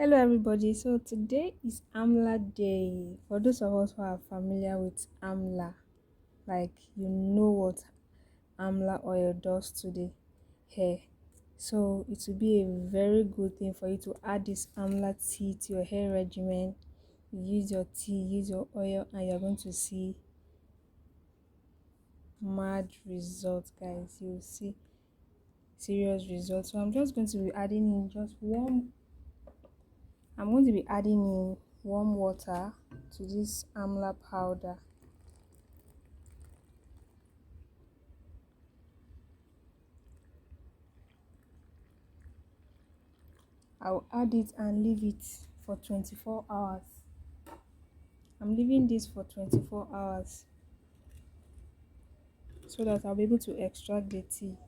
Hello everybody, so today is AMLA day. For those of us who are familiar with AMLA, like you know what AMLA oil does to the hair. So it will be a very good thing for you to add this AMLA tea to your hair regimen. You use your tea, use your oil, and you're going to see mad results, guys. You'll see serious results. So I'm just going to be adding in just one I'm going to be adding in warm water to this AMLA powder. I'll add it and leave it for 24 hours. I'm leaving this for 24 hours so that I'll be able to extract the tea.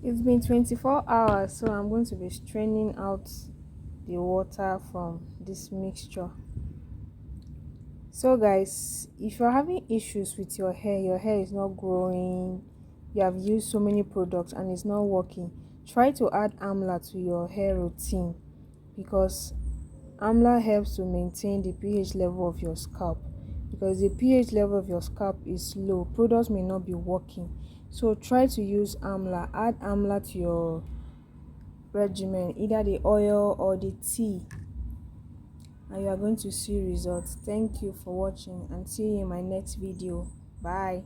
It's been 24 hours, so I'm going to be straining out the water from this mixture. So guys, if you're having issues with your hair is not growing, you have used so many products and it's not working, try to add AMLA to your hair routine, because AMLA helps to maintain the pH level of your scalp. Because the pH level of your scalp is low, products may not be working. So try to use AMLA. Add AMLA to your regimen, either the oil or the tea, and you are going to see results. Thank you for watching and see you in my next video. Bye.